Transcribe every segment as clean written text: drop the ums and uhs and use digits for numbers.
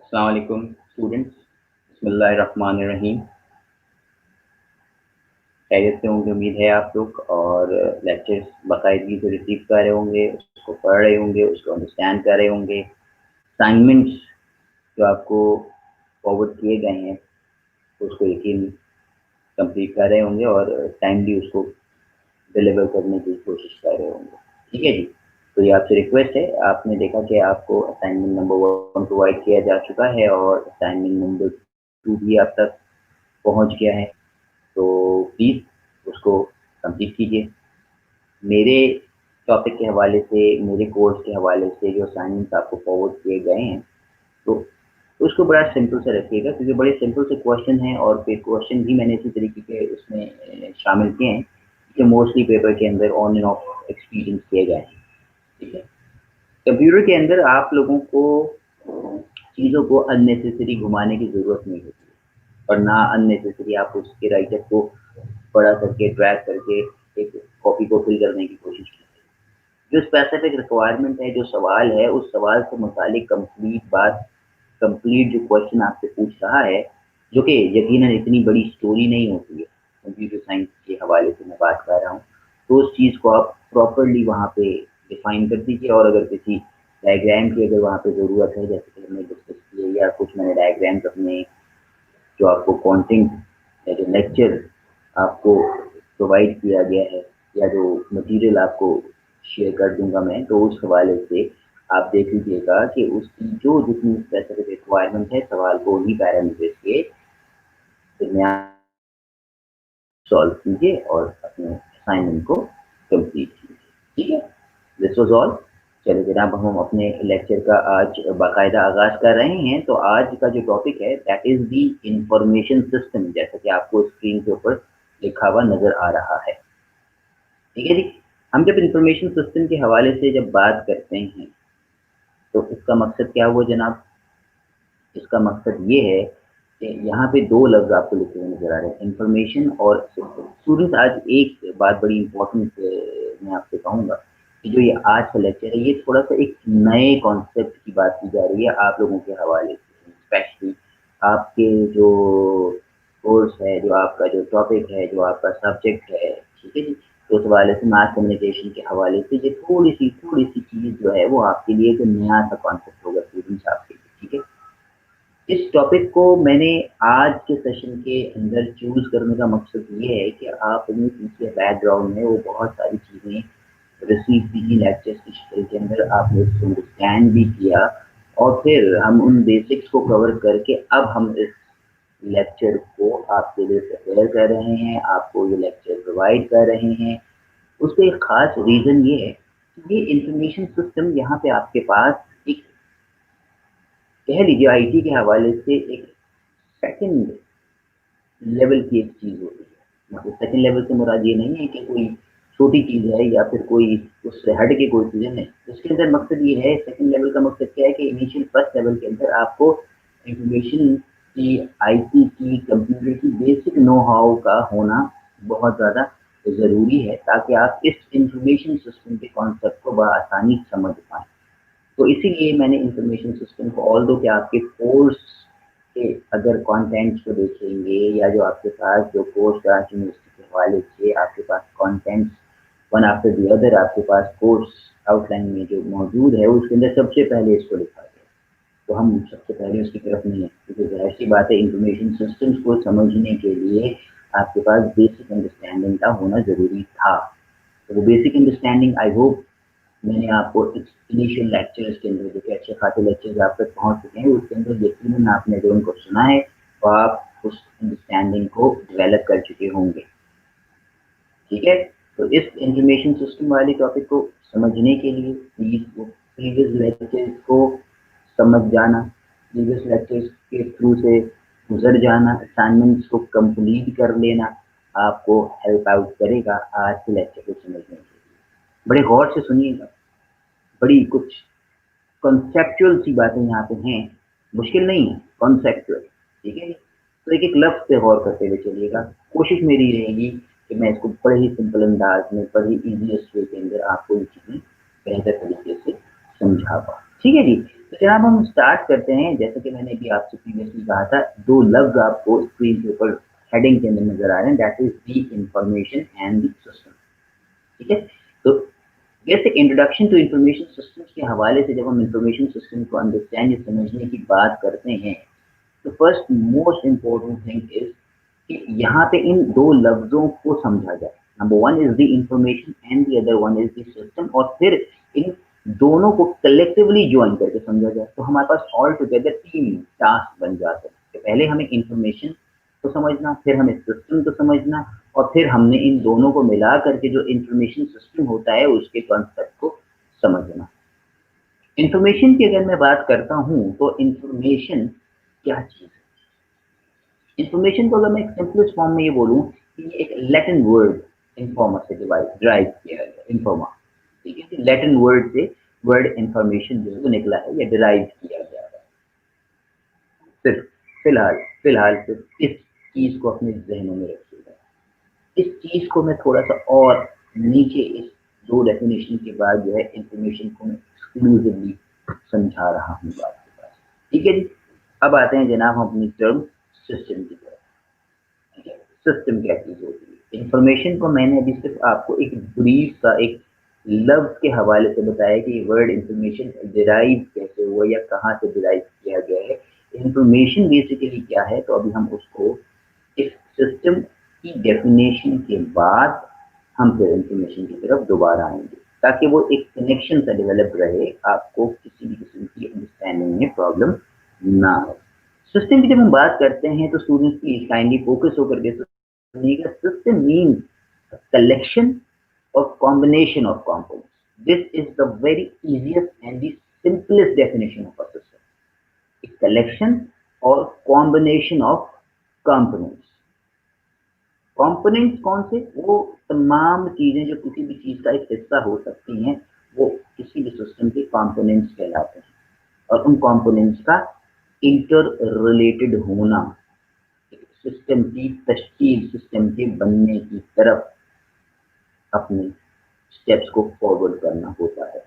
अस्सलाम वालेकुम स्टूडेंट्स, बिस्मिल्लाहिर्रहमानिर्रहीम। खैरियत से होंगे उम्मीद है आप लोग, और लेक्चर्स बाकायदगी से रिसीव कर रहे होंगे, उसको पढ़ रहे होंगे, उसको अंडरस्टैंड कर रहे होंगे। असाइनमेंट्स जो आपको फॉरवर्ड किए गए हैं उसको यकीन कंप्लीट कर रहे होंगे और टाइमली उसको डिलीवर करने की कोशिश कर रहे होंगे। ठीक है जी। तो ये आपसे रिक्वेस्ट है, आपने देखा कि आपको असाइनमेंट नंबर 1 प्रोवाइड किया जा चुका है और असाइनमेंट नंबर 2 भी आप तक पहुंच गया है, तो प्लीज़ उसको कंप्लीट कीजिए। मेरे टॉपिक के हवाले से, मेरे कोर्स के हवाले से जो असाइनमेंट्स आपको फॉरवर्ड किए गए हैं, तो उसको बड़ा सिंपल से रखिएगा, क्योंकि बड़े सिंपल से क्वेश्चन हैं और फिर क्वेश्चन भी मैंने इसी तरीके के उसमें शामिल किए हैं कि मोस्टली पेपर के अंदर ऑन एंड ऑफ एक्सपीरियंस किए गए हैं। ठीक है। कंप्यूटर के अंदर आप लोगों को चीज़ों को अननेसेसरी घुमाने की ज़रूरत नहीं होती है, और ना अननेसेसरी आप उसके राइटर को बड़ा करके ड्रैग करके एक कॉपी को फिल करने की कोशिश की। जो स्पेसिफिक रिक्वायरमेंट है, जो सवाल है, उस सवाल से मुतालिक कंप्लीट जो क्वेश्चन आपसे पूछ रहा है, जो कि यकीनन इतनी बड़ी स्टोरी नहीं होती है, कंप्यूटर साइंस के हवाले से मैं बात कर रहा हूँ, तो उस चीज़ को आप प्रॉपरली वहाँ पे डिफाइन कर दीजिए। और अगर किसी डायग्राम की अगर वहाँ पे ज़रूरत है, जैसे कि हमने डिस्कस किया, या कुछ मैंने डायग्राम्स अपने जो आपको कंटेंट या जो लेक्चर आपको प्रोवाइड किया गया है, या जो मटेरियल आपको शेयर कर दूंगा मैं, तो उस हवाले से आप देख लीजिएगा कि उसकी जो जितनी स्पेसिफिक रिक्वायरमेंट है सवाल को उन्हीं पैरामीटर्स के दरमियान सॉल्व कीजिए और अपने असाइनमेंट को कंप्लीट कीजिए। ठीक है, दिस वाज ऑल। चलिए जनाब, हम अपने लेक्चर का आज बाकायदा आगाज कर रहे हैं। तो आज का जो टॉपिक है that is the information system, जैसा कि आपको स्क्रीन के ऊपर लिखा हुआ नजर आ रहा है। ठीक है जी। हम जब इंफॉर्मेशन सिस्टम के हवाले से जब बात करते हैं, तो इसका मकसद क्या हुआ जनाब? इसका मकसद ये है कि यहाँ पे दो लफ्ज आपको लिखे हुए नजर आ रहे हैं, इंफॉर्मेशन और सिस्टम। स्टूडेंट, आज एक बात बड़ी इंपॉर्टेंट मैं आपसे कहूँगा कि जो ये आज का लेक्चर है, ये थोड़ा सा एक नए कॉन्सेप्ट की बात की जा रही है आप लोगों के हवाले से, स्पेशली आपके जो कोर्स है, जो आपका जो टॉपिक है, जो आपका सब्जेक्ट है। ठीक है जी। तो उस हवाले से मास कम्युनिकेशन के हवाले से ये थोड़ी सी चीज़ जो है वो आपके लिए एक नया सा कॉन्सेप्ट होगा स्टूडेंट्स आपके लिए। ठीक है। इस टॉपिक को मैंने आज के सेशन के अंदर चूज करने का मकसद ये है कि आप अपने पीछे बैकग्राउंड में वो बहुत सारी चीज़ें रिसीव की लेक्चर्स की शक्ल के अंदर, आपने उसको अंडरस्टैंड भी किया, और फिर हम उन बेसिक्स को कवर करके अब हम इस लेक्चर को आपके लिए प्रिपेयर कर रहे हैं, आपको ये लेक्चर प्रोवाइड कर रहे हैं। उसका एक खास रीज़न ये है कि ये इंफॉर्मेशन सिस्टम यहाँ पे आपके पास एक, कह लीजिए आईटी के हवाले से एक सेकंड लेवल की एक चीज़ होती है। मतलब सेकंड लेवल से मुराद ये नहीं है कि कोई छोटी चीज़ है या फिर कोई उससे हट के कोई चीज़ नहीं। उसके अंदर मकसद ये है, सेकंड लेवल का मकसद क्या है कि इनिशियल फर्स्ट लेवल के अंदर आपको इंफॉर्मेशन की, आईटी की, कंप्यूटर की बेसिक नो हाउ का होना बहुत ज़्यादा ज़रूरी है, ताकि आप इस इंफॉर्मेशन सिस्टम के कॉन्सेप्ट को बआसानी समझ पाएँ। तो इसीलिए मैंने इंफॉर्मेशन सिस्टम को, ऑल्दो कि आपके कोर्स के अगर कंटेंट्स को देखेंगे, या जो आपके पास जो कोर्स यूनिवर्सिटी के हवाले से आपके पास contents one after the other आपके पास कोर्स आउटलाइन में जो मौजूद है, उसके अंदर सबसे पहले इसको लिखा गया, तो हम सबसे पहले उसकी तरफ नहीं है, क्योंकि जाहिर सी बात है इंफॉर्मेशन सिस्टम्स को समझने के लिए आपके पास बेसिक अंडरस्टैंडिंग का होना ज़रूरी था। तो वो बेसिक अंडरस्टैंडिंग आई होप मैंने आपको इस इनिशियल लेक्चर्स के अंदर, जो कि अच्छे खासे लेक्चर्स आप तक पहुंच चुके हैं, उसके अंदर यकीनन आपने जो उनको सुना है तो आप उस अंडरस्टैंडिंग को डेवलप कर चुके होंगे। ठीक है। तो इस इंफॉर्मेशन सिस्टम वाले टॉपिक को समझने के लिए प्लीज वो प्रीवियस लेक्चर्स को समझ जाना, प्रीवियस लेक्चर्स के थ्रू से गुजर जाना, असाइनमेंट्स को कंप्लीट कर लेना आपको हेल्प आउट करेगा आज के लेक्चर को समझने के लिए। बड़े गौर से सुनिएगा, बड़ी कुछ कॉन्सेप्चुअल सी बातें यहाँ पे हैं, मुश्किल नहीं है, कॉन्सेप्चुअल। ठीक है। तो एक एक लफ्ज पे गौर करते हुए चलिएगा। कोशिश मेरी रहेगी कि मैं इसको बड़े ही सिंपल अंदाज में, बड़े ही ईजीएस्ट वे के अंदर आपको ये चीज़ें बेहतर तरीके से समझा पाऊँ। ठीक है जी। तो जनाब हम स्टार्ट करते हैं। जैसे कि मैंने अभी आपसे प्रीवियसली कहा था, दो लफ्ज आपको स्क्रीन के ऊपर हेडिंग के अंदर नजर आ रहे हैं, that is the information and the system. ठीक है, तो basic introduction to information systems के हवाले से जब हम इंफॉर्मेशन सिस्टम को अंडरस्टैंड या समझने की बात करते हैं, तो first most important thing is कि यहाँ पे इन दो लफ्जों को समझा जाए। Number one is the information and the other one is the system, और फिर इन दोनों को कलेक्टिवली ज्वाइन करके समझा जाए, तो हमारे पास ऑल टुगेदर तीन टास्क बन जाते हैं। तो पहले हमें इंफॉर्मेशन को समझना, फिर हमें सिस्टम को समझना, और फिर हमने इन दोनों को मिला करके जो इंफॉर्मेशन सिस्टम होता है उसके कॉन्सेप्ट को समझना। इंफॉर्मेशन की अगर मैं बात करता हूं तो इंफॉर्मेशन क्या चीज है? इंफॉर्मेशन को अगर मैं एक सिंपलेस्ट फॉर्म में ये बोलूं कि ये एक लैटिन वर्ड इन्फॉर्मा से ड्राइव किया गया, इन्फॉर्मा। ठीक है, लैटिन वर्ड से वर्ड इंफॉर्मेशन जो है वो निकला है या डिराइव किया गया है। सिर्फ फिलहाल फिलहाल सिर्फ इस चीज को अपने जहनों में रखिएगा। इस चीज को मैं थोड़ा सा और नीचे इस दो डेफिनेशन के बाद जो है इंफॉर्मेशन को मैं एक्सक्लूसिवली समझा रहा हूँ आपके पास। ठीक है जी, अब आते हैं जनाब हम अपनी टर्म सिस्टम की तरफ। सिस्टम क्या चीज होती है? इंफॉर्मेशन को मैंने अभी सिर्फ आपको एक ब्रीफ सा एक लफ्ज के हवाले से बताया कि वर्ड इंफॉर्मेशन डिराइव कैसे हुआ या कहाँ से डिराइव किया गया है। इंफॉर्मेशन बेसिकली क्या है, तो अभी हम उसको इस सिस्टम की डेफिनेशन के बाद हम फिर इंफॉर्मेशन की तरफ दोबारा आएंगे, ताकि वो एक कनेक्शन सा डेवलप रहे, आपको किसी भी किस्म की अंडरस्टैंडिंग में प्रॉब्लम ना हो। सिस्टम की जब हम बात करते हैं तो स्टूडेंट्स प्लीज काइंडली फोकस होकर के सुनिएगा। System means collection or combination of components. This is the very easiest and the simplest definition of a system. A collection or combination of components. Components कौन से? वो तमाम चीजें जो किसी भी चीज का एक हिस्सा हो सकती हैं, वो किसी भी सिस्टम के components कहलाते हैं। और उन components का इंटर रिलेटेड होना सिस्टम की तश्कील, सिस्टम के बनने की तरफ अपने स्टेप्स को फॉरवर्ड करना होता है।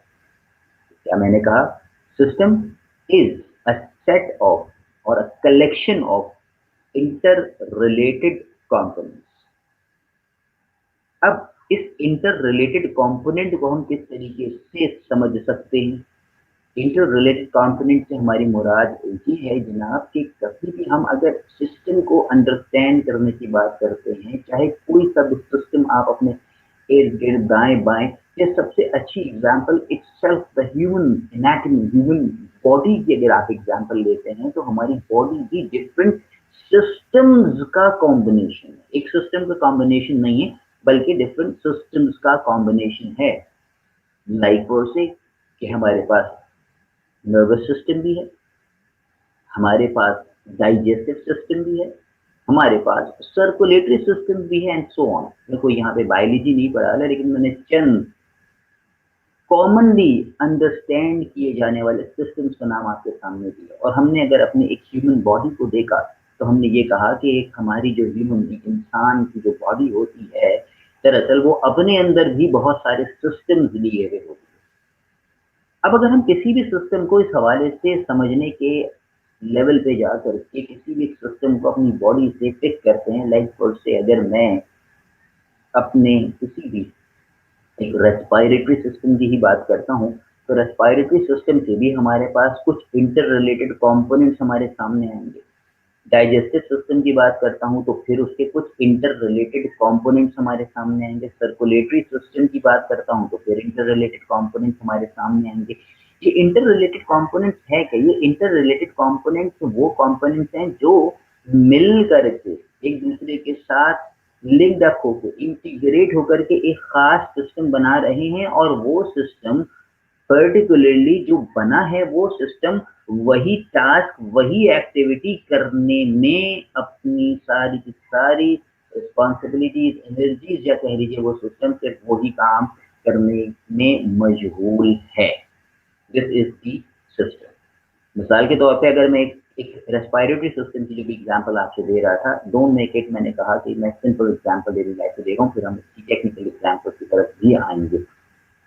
क्या मैंने कहा? System is a set of और a collection of interrelated components. अब इस इंटर रिलेटेड कंपोनेंट को हम किस तरीके से समझ सकते हैं? इंटर रिलेटेड कंपोनेंट से हमारी मुराद ये है जनाब कि कभी भी हम अगर सिस्टम को अंडरस्टैंड करने की बात करते हैं, चाहे कोई सा भी सिस्टम आप अपने इर्द गिर्द दाएं बाएं, ये सबसे अच्छी example itself the human anatomy, human body की अगर आप एग्जांपल लेते हैं तो हमारी बॉडी भी डिफरेंट सिस्टम्स का कॉम्बिनेशन है। एक सिस्टम का कॉम्बिनेशन नहीं है, बल्कि डिफरेंट सिस्टम्स का कॉम्बिनेशन है। लाइक फॉर से कि हमारे पास नर्वस सिस्टम भी है, हमारे पास डाइजेस्टिव सिस्टम भी है, हमारे पास सर्कुलेटरी सिस्टम भी है, एंड सो ऑन। देखो यहाँ पे बायोलॉजी नहीं पढ़ा है, लेकिन मैंने चंद कॉमनली अंडरस्टैंड किए जाने वाले सिस्टम्स का नाम आपके सामने दिया। और हमने अगर अपने एक ह्यूमन बॉडी को देखा तो हमने ये कहा कि एक हमारी जो ह्यूमन, एक इंसान की जो बॉडी होती है, दरअसल वो अपने अंदर भी बहुत सारे सिस्टम्स लिए हुए होते हैं। अब अगर हम किसी भी सिस्टम को इस हवाले से समझने के लेवल पे जाकर के किसी भी सिस्टम को अपनी बॉडी से पिक करते हैं, लाइक फॉर से अगर मैं अपने किसी भी एक रेस्पिरेटरी सिस्टम की ही बात करता हूँ, तो रेस्पिरेटरी सिस्टम से भी हमारे पास कुछ इंटर रिलेटेड कंपोनेंट्स हमारे सामने आएंगे। डाइजेस्टिव सिस्टम की बात करता हूँ तो फिर उसके कुछ इंटर रिलेटेड कंपोनेंट्स हमारे सामने आएंगे। सर्कुलेटरी सिस्टम की बात करता हूँ तो फिर इंटर रिलेटेड कंपोनेंट्स हमारे सामने आएंगे। ये इंटर रिलेटेड कंपोनेंट्स है क्या? ये इंटर रिलेटेड कंपोनेंट्स वो कंपोनेंट्स हैं जो मिल करके एक दूसरे के साथ लिंक्ड अप होकर, इंटीग्रेट होकर के एक खास सिस्टम बना रहे हैं, और वो सिस्टम पर्टिकुलरली जो बना है वो सिस्टम वही टास्क, वही एक्टिविटी करने में अपनी सारी की सारी रिस्पॉन्सिबिलिटीज, एनर्जीज, या कह लीजिए वो सिस्टम सिर्फ वही काम करने में मशगूल है। This is the system. मिसाल के तौर पे अगर मैं एक रेस्पिरेटरी सिस्टम की जो भी एग्जांपल आपसे दे रहा था, डोंट मेक इट, मैंने कहा कि मैं सिंपल एग्जांपल देने लायक दे रहा हूँ, फिर हम इसकी टेक्निकल एग्जांपल की तरफ भी आएंगे।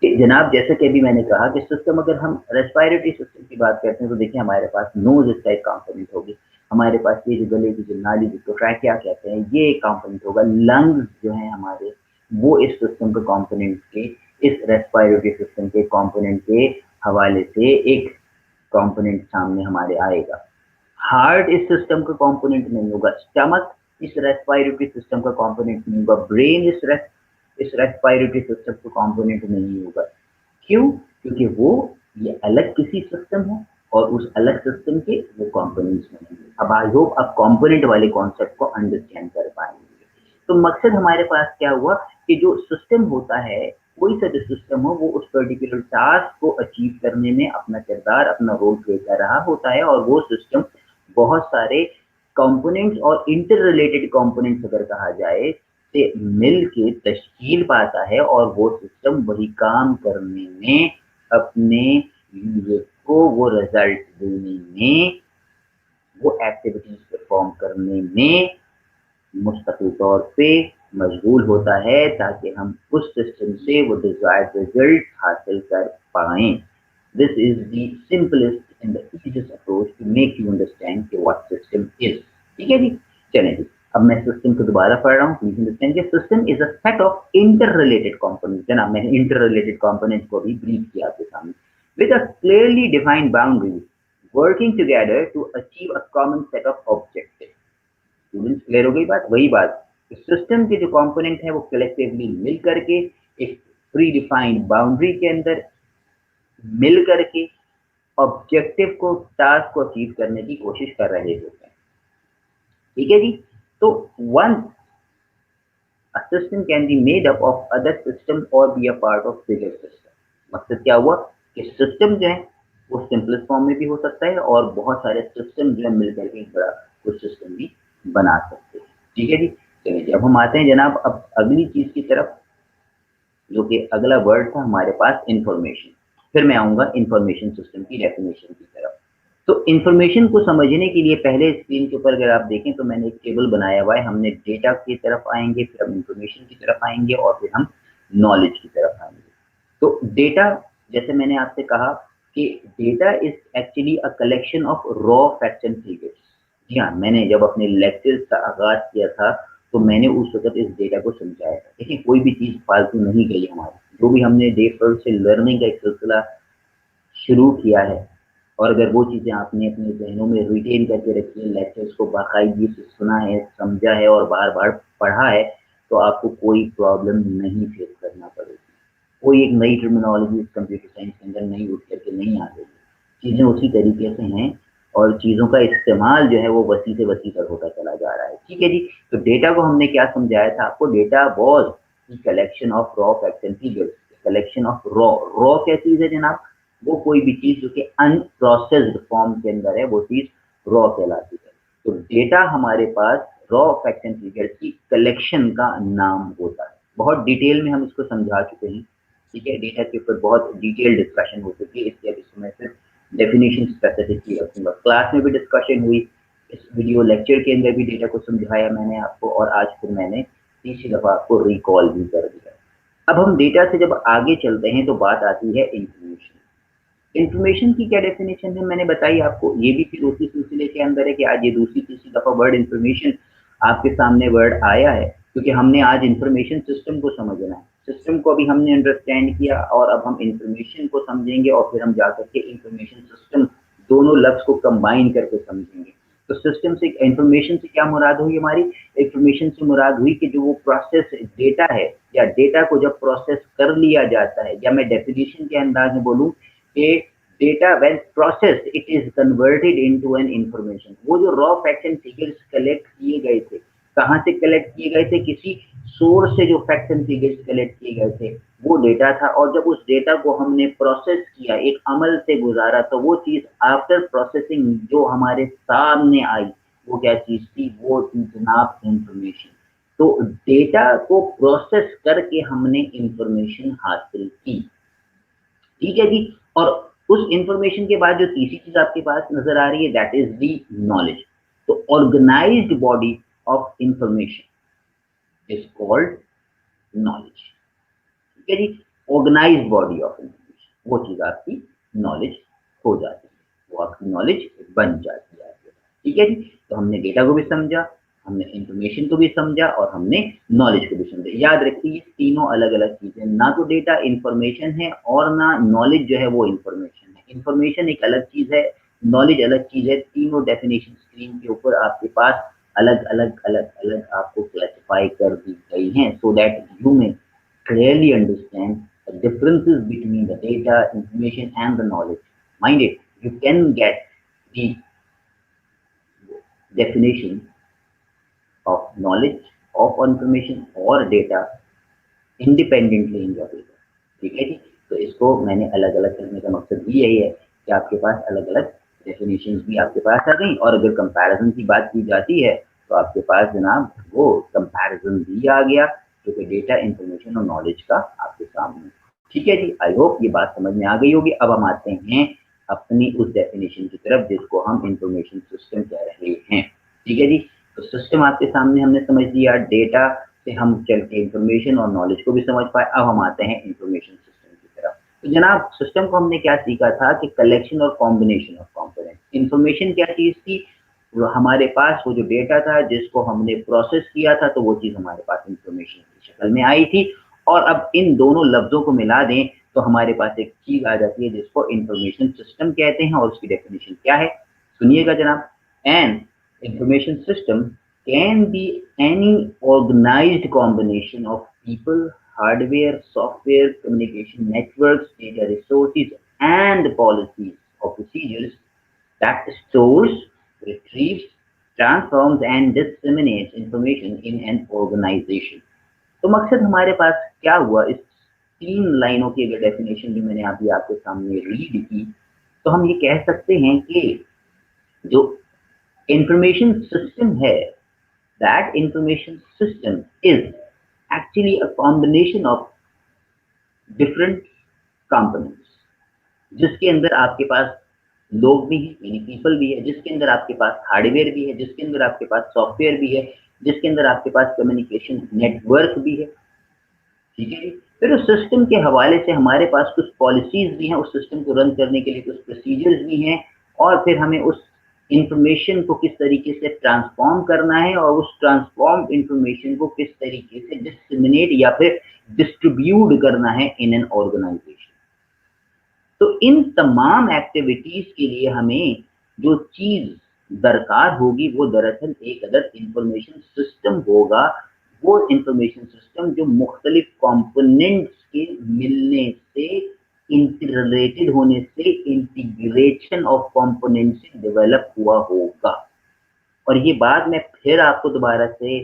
कि जनाब जैसे कि अभी मैंने कहा कि सिस्टम, अगर हम रेस्पिरेटरी सिस्टम की बात करते हैं तो देखिए हमारे पास नोज इस टाइप कंपोनेंट होगी, हमारे पास ये जो गले की जो नाली जिसको ट्रैकिया कहते हैं ये एक कंपोनेंट होगा, लंग्स जो है हमारे वो इस सिस्टम के कंपोनेंट के, इस रेस्पिरेटरी सिस्टम के कंपोनेंट के हवाले से एक कंपोनेंट सामने हमारे आएगा। हार्ट इस सिस्टम का कंपोनेंट नहीं होगा, स्टमक इस रेस्पिरेटरी सिस्टम का कंपोनेंट नहीं होगा, ब्रेन इस रेस्पिरेटरी सिस्टम का कंपोनेंट नहीं होगा। क्यों? क्योंकि वो ये अलग किसी सिस्टम है और उस अलग सिस्टम के वो कंपोनेंट्स बनेंगे। अब आई होप आप कंपोनेंट वाले कॉन्सेप्ट को अंडरस्टैंड कर पाएंगे। तो मकसद हमारे पास क्या हुआ कि जो सिस्टम होता है, कोई सा भी सिस्टम हो, वो उस पर्टिकुलर टास्क को अचीव करने में अपना किरदार, अपना रोल प्ले कर रहा होता है, और वो सिस्टम बहुत सारे कंपोनेंट्स और इंटर रिलेटेड कंपोनेंट्स अगर कहा जाए से मिल के तश्कील पाता है, और वो सिस्टम वही काम करने में, अपने यूजर को वो रिजल्ट देने में, वो एक्टिविटीज परफॉर्म करने में मुस्तकिल तौर पे मशगूल होता है, ताकि हम उस सिस्टम से वो डिजायर्ड रिजल्ट हासिल कर पाएं। This is the simplest and the easiest approach to make you understand कि व्हाट सिस्टम इज। ठीक है जी, चलें जी, अब मैं सिस्टम को दोबारा पढ़ रहा हूँ। प्लीज अंडरस्टैंड कि system is a set of interrelated components. जनाब मैंने इंटर रिलेटेड कंपोनेंट्स को भी ब्रीफ किया आपके सामने, with a clearly defined boundaries working together to achieve a common set of objectives. Students clear हो गई बात? वही बात, सिस्टम के जो कंपोनेंट है वो कलेक्टिवली मिल करके एक प्री डिफाइंड बाउंड्री के अंदर मिल करके ऑब्जेक्टिव को, टास्क को अचीव करने की कोशिश कर रहे होते हैं। ठीक है जी, तो one a system can be made up of other system or be a part of bigger system। मकसद क्या हुआ कि सिस्टम जो है वो सिंपलेस्ट फॉर्म में भी हो सकता है, और बहुत सारे सिस्टम जो है मिलकर के एक बड़ा कुछ सिस्टम भी बना सकते हैं। ठीक है जी, चलिए जी, अब हम आते हैं जनाब अब अगली चीज की तरफ, जो कि अगला वर्ड था हमारे पास इंफॉर्मेशन। फिर मैं आऊंगा इंफॉर्मेशन सिस्टम की डेफिनेशन की तरफ। तो इंफॉर्मेशन को समझने के लिए पहले स्क्रीन के ऊपर अगर आप देखें तो मैंने एक टेबल बनाया हुआ है। हमने डेटा की तरफ आएंगे, फिर हम इंफॉर्मेशन की तरफ आएंगे, और फिर हम नॉलेज की तरफ आएंगे। तो डेटा, जैसे मैंने आपसे कहा कि data is actually a collection of raw facts and figures. जी हाँ, मैंने जब अपने लेक्चर का आगाज किया था तो मैंने उस वक्त इस डेटा को समझाया था। देखिए कोई भी चीज फालतू नहीं गई हमारी, जो भी हमने डे फर्स्ट से लर्निंग का एक सिलसिला शुरू किया है, और अगर वो चीज़ें आपने अपने जहनों में रिटेन करके रखी है, लेक्चर्स को बाकायदगी से सुना है, समझा है और बार बार पढ़ा है, तो आपको कोई प्रॉब्लम नहीं फेस करना पड़ेगी। कोई एक नई टर्मिनोलॉजी कंप्यूटर साइंस के अंदर नहीं उठ करके नहीं आ गई, चीज़ें उसी तरीके से हैं, और चीज़ों का इस्तेमाल जो है वो वसी से वसी तक होता चला जा रहा है। ठीक है जी, तो डेटा को हमने क्या समझाया था आपको? Data was collection of raw facts and figures. Collection of raw, raw क्या चीज़ है जनाब? वो कोई भी चीज जो कि अनप्रोसेस्ड फॉर्म के अंदर है, वो चीज रॉ कहलाती है। तो डेटा हमारे पास रॉ फैक्ट्स एंड फिगर्स की कलेक्शन का नाम होता है। बहुत डिटेल में हम इसको समझा चुके हैं। ठीक है, डेटा के ऊपर बहुत डिटेल डिस्कशन हो चुकी है, इसलिए अब मैं सिर्फ डेफिनेशन स्पेसिफिक की रखूंगा। क्लास में भी डिस्कशन हुई, इस वीडियो लेक्चर के अंदर भी डेटा को समझाया मैंने आपको, और आज फिर मैंने तीसरी दफा आपको रिकॉल भी कर दिया। अब हम डेटा से जब आगे चलते हैं तो बात आती है इंफॉर्मेशन। इंफॉर्मेशन की क्या डेफिनेशन है मैंने बताई आपको, ये भी फिर उसी सिलसिले के अंदर है कि आज ये दूसरी तीसरी दफा वर्ड इंफॉर्मेशन आपके सामने वर्ड आया है, क्योंकि हमने आज इंफॉर्मेशन सिस्टम को समझना है। सिस्टम को अभी हमने अंडरस्टैंड किया, और अब हम इंफॉर्मेशन को समझेंगे, और फिर हम जाकर के इंफॉर्मेशन सिस्टम दोनों लफ्ज को कंबाइन करके समझेंगे। तो सिस्टम से, इंफॉर्मेशन से क्या मुराद हुई हमारी? इंफॉर्मेशन से मुराद हुई कि जो वो प्रोसेस डेटा है, या डेटा को जब प्रोसेस कर लिया जाता है, या मैं डेफिनेशन के अंदाज में बोलूं कि data when processed it is converted into an information. वो जो raw facts and figures collect किए गए थे, कहाँ से कलेक्ट किए गए थे? किसी सोर्स से जो फैक्ट्स एंड फिगर्स कलेक्ट किए गए थे वो डेटा था, और जब उस डेटा को हमने प्रोसेस किया, एक अमल से गुजारा, तो वो चीज आफ्टर प्रोसेसिंग जो हमारे सामने आई, वो क्या चीज थी? वो थी जनाब इंफॉर्मेशन। तो डेटा को प्रोसेस करके हमने इंफॉर्मेशन हासिल की। ठीक है जी, और उस इंफॉर्मेशन के बाद जो तीसरी चीज आपके पास नजर आ रही है, दैट इज दी नॉलेज। तो organised body of information is called knowledge. ठीक है जी, ऑर्गेनाइज्ड बॉडी ऑफ इंफॉर्मेशन, वो चीज आपकी नॉलेज हो जाती है, वो आपकी नॉलेज बन जाती है। ठीक है जी, तो हमने डेटा को भी समझा, हमने इंफॉर्मेशन को भी समझा और हमने नॉलेज को भी समझा। याद रखिए ये तीनों अलग अलग चीजें, ना तो डेटा इंफॉर्मेशन है और ना नॉलेज जो है वो इंफॉर्मेशन है। इंफॉर्मेशन एक अलग चीज है, नॉलेज अलग चीज है। तीनों डेफिनेशन स्क्रीन के ऊपर आपके पास अलग अलग अलग अलग आपको क्लासिफाई कर दी गई हैं, सो दैट यू में clearly understand the differences between the data, information, and the knowledge. Mind it, you can get the definition of knowledge, of information or data independently in your data. ठीक है जी, तो इसको मैंने अलग अलग करने का मकसद भी यही है कि आपके पास अलग अलग डेफिनेशंस भी आपके पास आ गई, और अगर कंपैरिजन की बात की जाती है तो आपके पास जनाब वो कंपैरिजन भी आ गया जो कि डेटा, इंफॉर्मेशन और नॉलेज का आपके सामने। ठीक है जी, आई होप ये बात समझ में आ गई होगी। अब हम आते हैं अपनी उस डेफिनेशन की तरफ जिसको हम इंफॉर्मेशन सिस्टम कह रहे हैं। ठीक है जी, तो सिस्टम आपके सामने हमने समझ लिया, डेटा से हम चल के इंफॉर्मेशन और नॉलेज को भी समझ पाए। अब हम आते हैं इंफॉर्मेशन सिस्टम की तरफ। तो जनाब सिस्टम को हमने क्या सीखा था कि कलेक्शन और कॉम्बिनेशन ऑफ कंपोनेंट। इंफॉर्मेशन क्या चीज थी, वो हमारे पास वो जो डेटा था जिसको हमने प्रोसेस किया था, तो वो चीज हमारे पास इंफॉर्मेशन की शक्ल में आई थी। और अब इन दोनों लफ्जों को मिला दें तो हमारे पास एक चीज आ जाती है जिसको इंफॉर्मेशन सिस्टम कहते हैं, और उसकी डेफिनेशन क्या है सुनिएगा जनाब। N information system can be any organized combination of people, hardware, software, communication networks, data resources, and policies or procedures that stores, retrieves, transforms, and disseminates information in an organization. तो मकसद हमारे पास क्या हुआ, इस तीन लाइनों की अगर डेफिनेशन जो मैंने अभी आपके सामने रीड की, तो हम ये कह सकते हैं कि जो इंफॉर्मेशन सिस्टम है, that information system is actually a combination of different components, जिसके अंदर आपके पास लोग भी हैं यानी पीपल भी है, जिसके अंदर आपके पास हार्डवेयर भी है, जिसके अंदर आपके पास सॉफ्टवेयर भी है, जिसके अंदर आपके पास कम्युनिकेशन नेटवर्क भी है। ठीक है जी, फिर उस सिस्टम के हवाले से हमारे पास कुछ पॉलिसीज भी हैं, उस सिस्टम को रन करने के लिए कुछ प्रोसीजर्स भी हैं, और फिर हमें उस इंफॉर्मेशन को किस तरीके से ट्रांसफॉर्म करना है और उस ट्रांसफॉर्म इंफॉर्मेशन को किस तरीके से डिसमिनेट या फिर डिस्ट्रीब्यूट करना है इन एन ऑर्गेनाइजेशन। तो इन तमाम एक्टिविटीज के लिए हमें जो चीज दरकार होगी वो दरअसल एक अदर इंफॉर्मेशन सिस्टम होगा। वो इंफॉर्मेशन सिस्टम जो मुख्तलिफ कंपोनेंट्स के मिलने से, इंटररिलेटेड होने से, इंटीग्रेशन ऑफ कंपोनेंट से डेवलप हुआ होगा। और ये बात मैं फिर आपको दोबारा से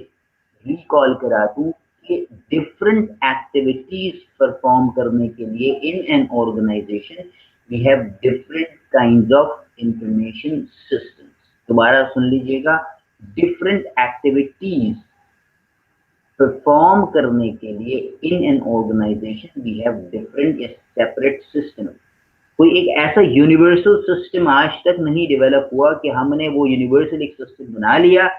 रिकॉल करा दूं कि डिफरेंट एक्टिविटीज परफॉर्म करने के लिए in an organisation we have different kinds of information systems. दोबारा सुन लीजिएगा, डिफरेंट एक्टिविटीज परफॉर्म करने के लिए in an organisation we have different separate system. कोई एक ऐसा यूनिवर्सल सिस्टम आज तक नहीं डेवलप हुआ कि हमने वो यूनिवर्सल एक सिस्टम बना लिया,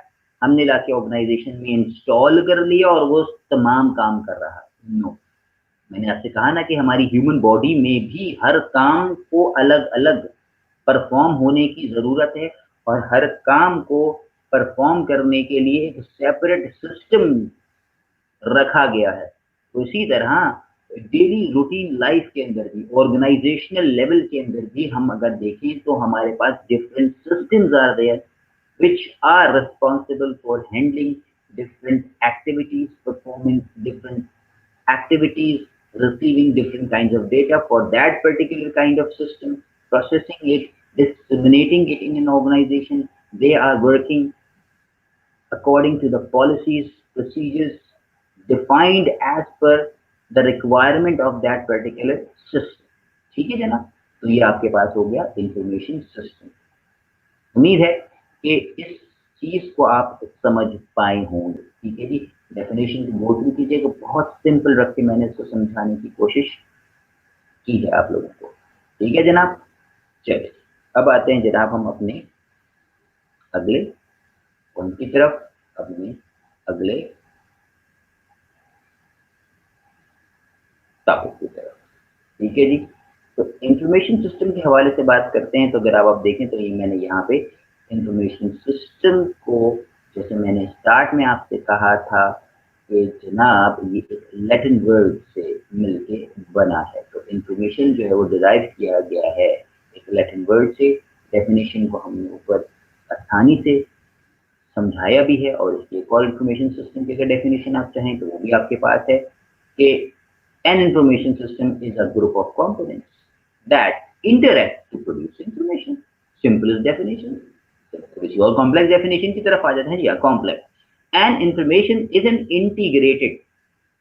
हमने लाके ऑर्गेनाइजेशन में इंस्टॉल कर लिया और वो तमाम काम कर रहा है। नो, मैंने आपसे कहा ना कि हमारी ह्यूमन बॉडी में भी हर काम को अलग अलग परफॉर्म होने की जरूरत है, और हर काम को परफॉर्म करने के लिए एक सेपरेट सिस्टम रखा गया है। तो इसी तरह डेली रूटीन लाइफ के अंदर भी, ऑर्गेनाइजेशनल लेवल के अंदर भी हम अगर देखें तो हमारे पास different systems are there which are responsible for handling different activities, performing different activities, receiving different kinds of data for that particular kind of system, processing it, disseminating it in an organization. They are working according to the policies, procedures defined as per the requirement of that particular system. ठीक है जनाब, तो ये आपके पास हो गया information system. उम्मीद है कि इस चीज को आप समझ पाए होंगे। ठीक है जी, डेफिनेशन को गो थ्रू कीजिएगा, बहुत सिंपल रख के मैंने इसको समझाने की कोशिश की है आप लोगों को। ठीक है जनाब, चलिए अब आते हैं जनाब हम अपने अगले पॉइंट की तरफ, अपने अगले टॉपिक की तरफ। ठीक है जी। तो इंफॉर्मेशन सिस्टम के हवाले से बात करते हैं, तो अगर आप देखें तो ये मैंने यहाँ पे इंफॉर्मेशन सिस्टम को, जैसे मैंने स्टार्ट में आपसे कहा था कि जनाब ये एक लैटिन वर्ड से मिलके बना है। तो इंफॉर्मेशन जो है वो डिराइव किया गया है एक लैटिन वर्ड से। डेफिनेशन को हमने ऊपर आसानी से समझाया भी है, और इसकी एक और इंफॉर्मेशन सिस्टम की अगर डेफिनेशन आप चाहें तो वो भी आपके पास है कि an information system is a group of components that interact to produce information. Simplest definition. किसी और कॉम्प्लेक्स डेफिनेशन की तरफ आ जाते हैं जी। Complex an information is an integrated,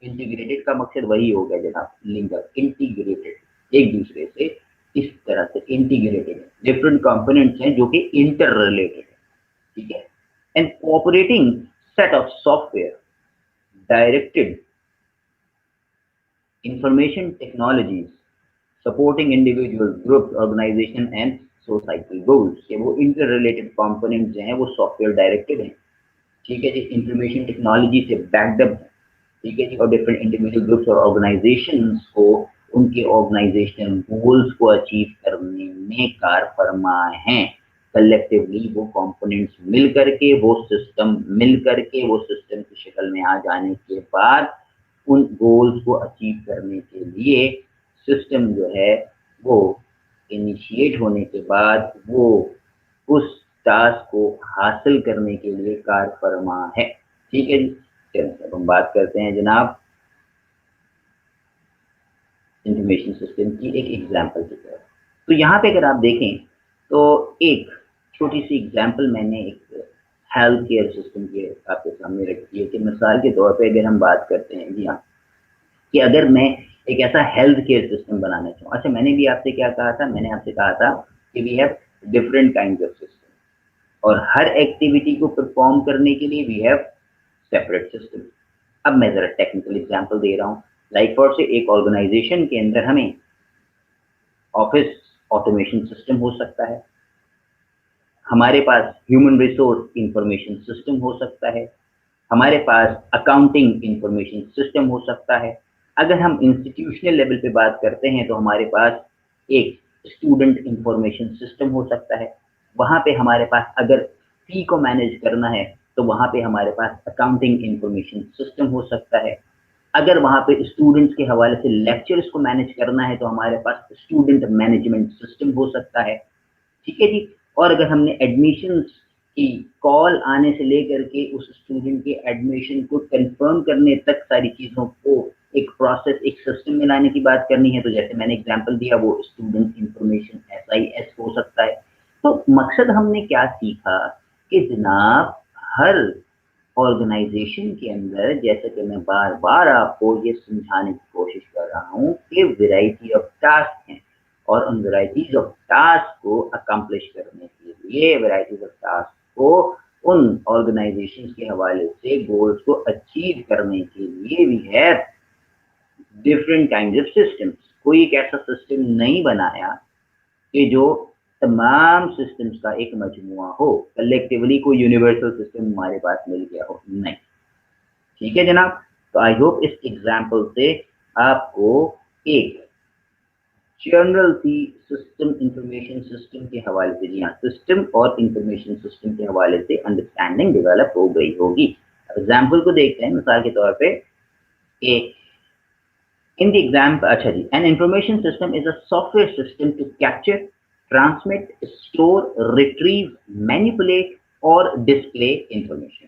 integrated का मकसद वही हो गया जनाब, लिंकर, इंटीग्रेटेड, एक दूसरे से इस तरह से इंटीग्रेटेड है, डिफरेंट कंपोनेंट्स हैं जो कि इंटर रिलेटेड है, ठीक है। An cooperating set of software directed information technologies supporting individuals, groups, organization and societal goals। कि वो इंटर रिलेटेड कंपोनेंट जो हैं वो सॉफ्टवेयर डायरेक्टेड हैं, ठीक है जी, इंफॉर्मेशन टेक्नोलॉजी से बैकड अप है, ठीक है जी, और डिफरेंट इंडिविजुअल ग्रुप्स और ऑर्गेनाइजेशंस को उनके ऑर्गेनाइजेशनल गोल्स को अचीव करने में कार फरमा हैं। कलेक्टिवली वो कंपोनेंट्स मिल करके, वो सिस्टम मिल करके, वो सिस्टम की शक्ल में आ जाने के बाद उन गोल्स को अचीव करने के लिए सिस्टम जो है वो इनिशिएट होने के बाद वो उस टास्क को हासिल करने के लिए कार फरमा है, ठीक है जी। चलिए अब हम बात करते हैं जनाब इंफॉर्मेशन सिस्टम की एक एग्जांपल की तरफ। तो यहाँ पे अगर आप देखें तो एक छोटी सी एग्जांपल मैंने एक हेल्थ केयर सिस्टम की आपके सामने रखी है कि मिसाल के तौर पे अगर हम बात करते हैं जी हाँ, कि अगर मैं एक ऐसा हेल्थ केयर सिस्टम बनाना चाहूँ। अच्छा, मैंने भी आपसे क्या कहा था, मैंने आपसे कहा था कि we have different kind of system, और हर एक्टिविटी को परफॉर्म करने के लिए वी हैव सेपरेट सिस्टम। अब मैं जरा टेक्निकल एग्जांपल दे रहा हूँ। लाइक फॉर से एक ऑर्गेनाइजेशन के अंदर हमें ऑफिस ऑटोमेशन सिस्टम हो सकता है, हमारे पास ह्यूमन रिसोर्स इंफॉर्मेशन सिस्टम हो सकता है, हमारे पास अकाउंटिंग इंफॉर्मेशन सिस्टम हो सकता है। अगर हम इंस्टीट्यूशनल लेवल पे बात करते हैं तो हमारे पास एक स्टूडेंट इंफॉर्मेशन सिस्टम हो सकता है। वहाँ पे हमारे पास अगर फी को मैनेज करना है तो वहाँ पे हमारे पास अकाउंटिंग इंफॉर्मेशन सिस्टम हो सकता है। अगर वहाँ पे स्टूडेंट्स के हवाले से लेक्चर्स को मैनेज करना है तो हमारे पास स्टूडेंट मैनेजमेंट सिस्टम हो सकता है, ठीक है जी। और अगर हमने एडमिशन की कॉल आने से लेकर के उस स्टूडेंट के एडमिशन को कंफर्म करने तक सारी चीज़ों को एक प्रोसेस, एक सिस्टम में लाने की बात करनी है, तो जैसे मैंने एग्जांपल दिया वो स्टूडेंट इंफॉर्मेशन SIS हो सकता है। तो मकसद हमने क्या सीखा कि जनाब हर ऑर्गेनाइजेशन के अंदर, जैसे कि मैं बार बार आपको ये समझाने की कोशिश कर रहा हूँ कि वैरायटी ऑफ टास्क हैं, और उन वैरायटीज ऑफ टास्क को अकम्प्लिश करने के लिए, वैरायटीज ऑफ टास्क को उन ऑर्गेनाइजेशन के हवाले से गोल्स को अचीव करने के लिए we have different kind of systems. कोई एक ऐसा सिस्टम नहीं बनाया कि जो तमाम सिस्टम्स का एक मजमुआ हो, कलेक्टिवली कोई यूनिवर्सल सिस्टम हमारे पास मिल गया हो, नहीं, ठीक है जनाब। तो आई होप इस एग्जाम्पल से आपको एक जनरल सी सिस्टम इंफॉर्मेशन सिस्टम के हवाले से, जी हाँ, सिस्टम और इंफॉर्मेशन सिस्टम के हवाले से अंडरस्टैंडिंग डेवलप हो गई होगी। एग्जाम्पल को देखते हैं मिसाल के तौर पे इन द एग्जाम्पल। अच्छा जी, an information system is a software system to capture, transmit, store, retrieve, manipulate और डिस्प्ले इंफॉर्मेशन,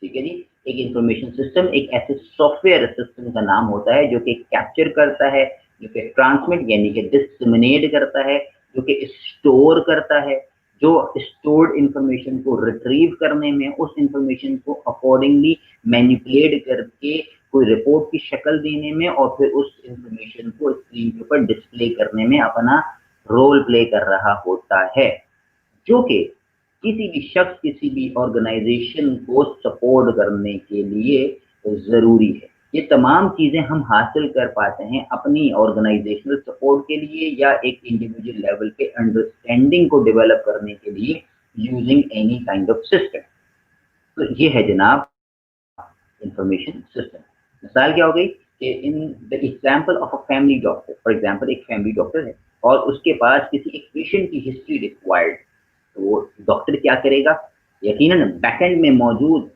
ठीक है जी। एक इंफॉर्मेशन सिस्टम एक ऐसे सॉफ्टवेयर सिस्टम का नाम होता है जो कि कैप्चर करता है, जो कि ट्रांसमिट यानी कि डिसमिनेट करता है, जो कि स्टोर करता है, जो स्टोर्ड इंफॉर्मेशन को रिट्रीव करने में, उस इंफॉर्मेशन को अकॉर्डिंगली मैनिपुलेट करके कोई रिपोर्ट की शक्ल देने में, और फिर उस इंफॉर्मेशन को स्क्रीन के ऊपर डिस्प्ले करने में अपना रोल प्ले कर रहा होता है, जो कि किसी भी शख्स, किसी भी ऑर्गेनाइजेशन को सपोर्ट करने के लिए ज़रूरी है। ये तमाम चीज़ें हम हासिल कर पाते हैं अपनी ऑर्गेनाइजेशनल सपोर्ट के लिए या एक इंडिविजुअल लेवल पे अंडरस्टैंडिंग को डेवलप करने के लिए using any kind of system. तो ये है जनाब इंफॉर्मेशन सिस्टम। मिसाल क्या हो गई कि इन the example of a family doctor, for example एक फैमिली डॉक्टर है और उसके पास किसी एक पेशेंट की हिस्ट्री रिक्वायर्ड, तो वो डॉक्टर क्या करेगा, यकीनन बैकएंड में मौजूद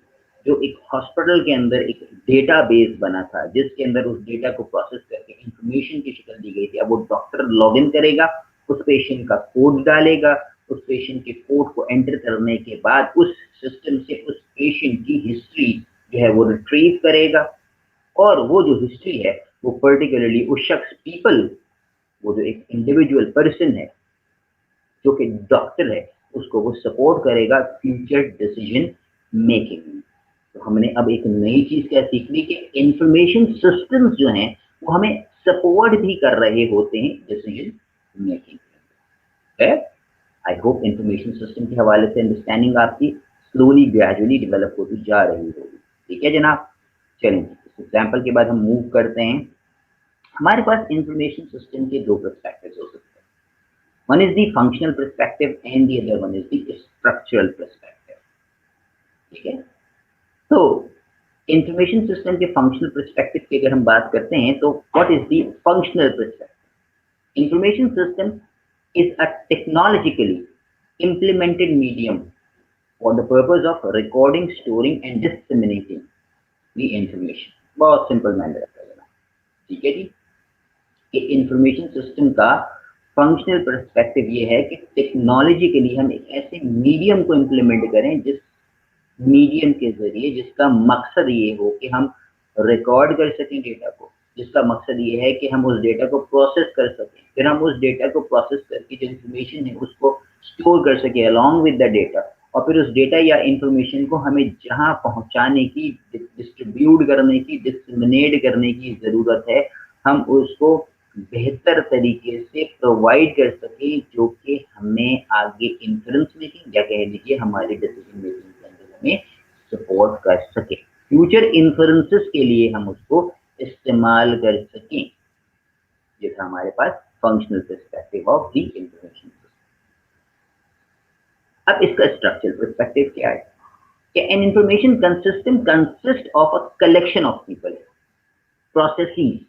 जो एक हॉस्पिटल के अंदर एक डेटाबेस बना था जिसके अंदर उस डेटा को प्रोसेस करके इंफॉर्मेशन की शक्ल दी गई थी, अब वो डॉक्टर लॉग इन करेगा, उस पेशेंट का कोड डालेगा, उस पेशेंट के कोड को एंटर करने के बाद उस सिस्टम से उस पेशेंट की हिस्ट्री जो है वो रिट्रीव करेगा, और वो जो हिस्ट्री है वो पर्टिकुलरली उस शख्स पीपल, वो जो एक इंडिविजुअल पर्सन है जो कि डॉक्टर है, उसको वो सपोर्ट करेगा फ्यूचर डिसीजन मेकिंग में। तो हमने अब एक नई चीज क्या सीख ली कि इंफॉर्मेशन सिस्टम्स जो हैं वो हमें सपोर्ट भी कर रहे होते हैं डिसीजन मेकिंग है। आई होप इंफॉर्मेशन सिस्टम के हवाले से अंडरस्टैंडिंग आपकी स्लोली ग्रेजुअली डेवलप होती जा रही होगी। ठीक है जनाब, चलिए इस एग्जाम्पल के बाद हम मूव करते हैं। हमारे पास इंफॉर्मेशन सिस्टम के दो पर्सपेक्टिव्स हो सकते हैं, one is the functional perspective and the other one is the structural perspective. ठीक है, तो इंफॉर्मेशन सिस्टम के फंक्शनल पर्सपेक्टिव की अगर हम बात करते हैं तो what is the functional perspective. Information system is a technologically implemented medium for the purpose of recording, storing and disseminating the information। बहुत सिंपल मैंने रखा है, ठीक है जी। कि इंफॉर्मेशन सिस्टम का फंक्शनल पर्सपेक्टिव ये है कि टेक्नोलॉजी के लिए हम एक ऐसे मीडियम को इम्प्लीमेंट करें जिस मीडियम के जरिए, जिसका मकसद ये हो कि हम रिकॉर्ड कर सकें डेटा को, जिसका मकसद ये है कि हम उस डेटा को प्रोसेस कर सकें, फिर हम उस डेटा को प्रोसेस करके जो इंफॉर्मेशन है उसको स्टोर कर सकें अलॉन्ग विद द डेटा, और फिर उस डेटा या इंफॉर्मेशन को हमें जहां पहुंचाने की, डिस्ट्रीब्यूट करने की, डिसमिनेट करने की ज़रूरत है, हम उसको बेहतर तरीके से प्रोवाइड कर सकें, जो कि हमें आगे इन्फ्लुएंस मेकिंग या कह लीजिए हमारी डिसीजन मेकिंग के अंदर हमें सपोर्ट कर सके, फ्यूचर इन्फ्लुएंसेस के लिए हम उसको इस्तेमाल कर सकें। ये था हमारे पास functional perspective of the information system. अब इसका स्ट्रक्चरल पर्सपेक्टिव क्या है कि an information system consist of a collection of people, processes,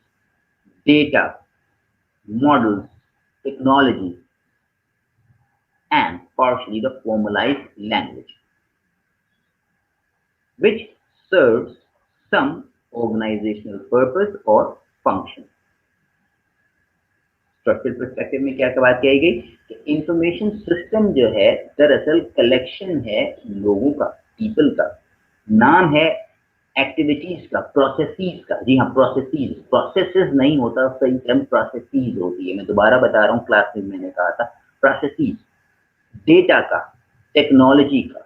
data, models, technology, and partially the formalized language, which serves some organizational purpose or function। Structural perspective में क्या बात कही गई कि इंफॉर्मेशन सिस्टम जो है दरअसल कलेक्शन है लोगों का, पीपल का, नाम है एक्टिविटीज का, प्रोसेसेस का। जी हाँ, प्रोसेसेस, प्रोसेसेस नहीं होता, सही टर्म प्रोसेसेस होती है। मैं दोबारा बता रहा हूँ, क्लास में मैंने कहा था प्रोसेसेस, डेटा का, टेक्नोलॉजी का,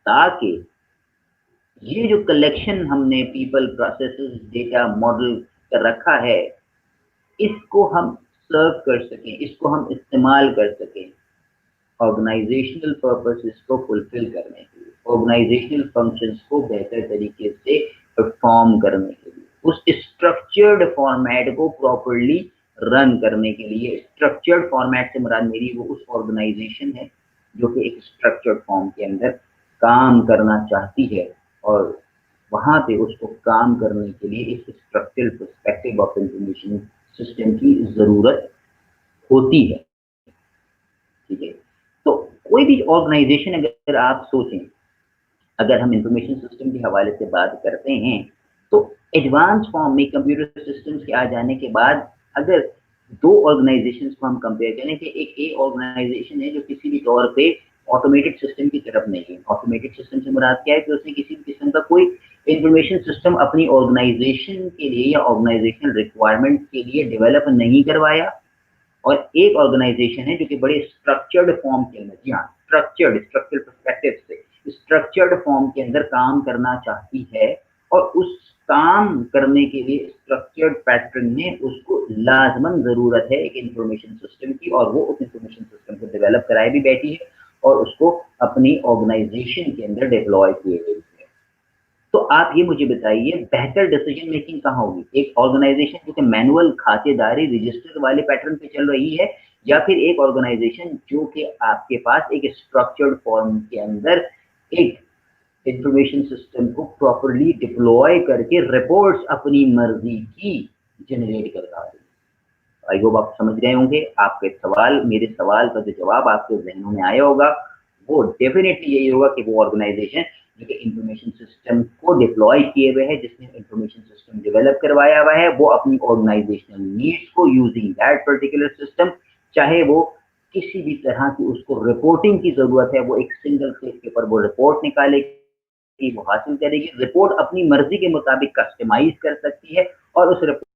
ताकि ये जो कलेक्शन हमने पीपल, प्रोसेसेस, डेटा, मॉडल कर रखा है, इसको हम सर्व कर सकें, इसको हम इस्तेमाल कर सकें ऑर्गेनाइजेशनल पर्पसेस को फुलफिल करने के लिए, ऑर्गेनाइजेशनल फंक्शंस को बेहतर तरीके से परफॉर्म करने के लिए, उस स्ट्रक्चर्ड फॉर्मेट को प्रॉपर्ली रन करने के लिए। स्ट्रक्चर्ड फॉर्मेट से मुराद मेरी वो उस ऑर्गेनाइजेशन है जो कि एक स्ट्रक्चर्ड फॉर्म के अंदर काम करना चाहती है, और वहां पे उसको काम करने के लिए इस structural perspective of information system की जरूरत होती है। ठीक है, तो कोई भी ऑर्गेनाइजेशन अगर आप सोचें, अगर हम इंफॉर्मेशन सिस्टम के हवाले से बात करते हैं तो एडवांस फॉर्म में कंप्यूटर सिस्टम्स के आ जाने के बाद अगर दो ऑर्गेनाइजेशंस को हम कंपेयर करें कि एक ए ऑर्गेनाइजेशन है जो किसी भी तौर पे ऑटोमेटेड सिस्टम की तरफ नहीं है। ऑटोमेटेड सिस्टम से मुराद क्या है कि उसने किसी भी किस्म का कोई इंफॉर्मेशन सिस्टम अपनी ऑर्गेनाइजेशन के लिए या ऑर्गेनाइजेशनल रिक्वायरमेंट के लिए डेवलप नहीं करवाया, और एक ऑर्गेनाइजेशन है जो कि बड़े स्ट्रक्चर्ड फॉर्म के अंदर, जी हाँ, स्ट्रक्चरल पर्सपेक्टिव से स्ट्रक्चर्ड फॉर्म के अंदर काम करना चाहती है, और उस काम करने के लिए स्ट्रक्चर्ड पैटर्न में उसको लाजमन जरूरत है एक इंफॉर्मेशन सिस्टम की, और वो उस इंफॉर्मेशन सिस्टम को डेवलप कराए भी बैठी है और उसको अपनी ऑर्गेनाइजेशन के अंदर डिप्लॉय किए गई है। तो आप ये मुझे बताइए, बेहतर डिसीजन मेकिंग कहाँ होगी? एक ऑर्गेनाइजेशन जो कि मैनुअल, खातेदारी, रजिस्टर वाले पैटर्न पे चल रही है, या फिर एक ऑर्गेनाइजेशन जो कि आपके पास एक स्ट्रक्चर्ड फॉर्म के अंदर एक इंफॉर्मेशन सिस्टम को प्रॉपरली डिप्लॉय करके रिपोर्ट्स अपनी मर्जी की जनरेट करता है। आई होप आप समझ गए होंगे। आपके सवाल, मेरे सवाल का जो जवाब आपके जहनों में आया होगा वो डेफिनेटली यही होगा कि वो ऑर्गेनाइजेशन जो कि इंफॉर्मेशन सिस्टम को डिप्लॉय किए हुए है, जिसने इंफॉर्मेशन सिस्टम डेवलप करवाया हुआ है, वो अपनी ऑर्गेनाइजेशनल नीड्स को यूजिंग दैट पर्टिकुलर सिस्टम, चाहे वो किसी भी तरह की उसको रिपोर्टिंग की जरूरत है, वो एक सिंगल क्लिक के ऊपर वो रिपोर्ट निकालेगी, वो हासिल करेगी। रिपोर्ट अपनी मर्जी के मुताबिक कस्टमाइज कर सकती है और उस रिपोर्ट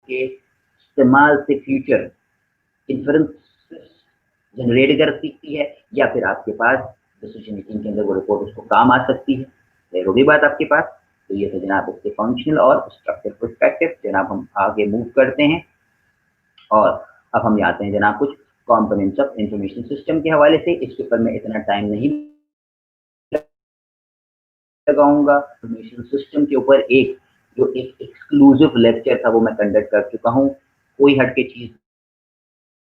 के इस्तेमाल से फ्यूचर इन्फ्रेंसेस जनरेट कर सकती है, या फिर आपके पास डिसीजन मेकिंग के अंदर वो रिपोर्ट उसको काम आ सकती है। क्लियर होगी बात आपके पास? तो ये तो जनाब इसके फंक्शनल और स्ट्रक्चर पर्सपेक्टिव। जनाब हम आगे मूव करते हैं और अब हम आते हैं जनाब कुछ कंपोनेंट्स ऑफ इंफॉर्मेशन सिस्टम के हवाले से। इसके ऊपर मैं इतना टाइम नहीं लगाऊंगा। इंफॉर्मेशन सिस्टम के ऊपर एक जो एक एक्सक्लूसिव लेक्चर था वो मैं कंडक्ट कर चुका हूँ, कोई हटके चीज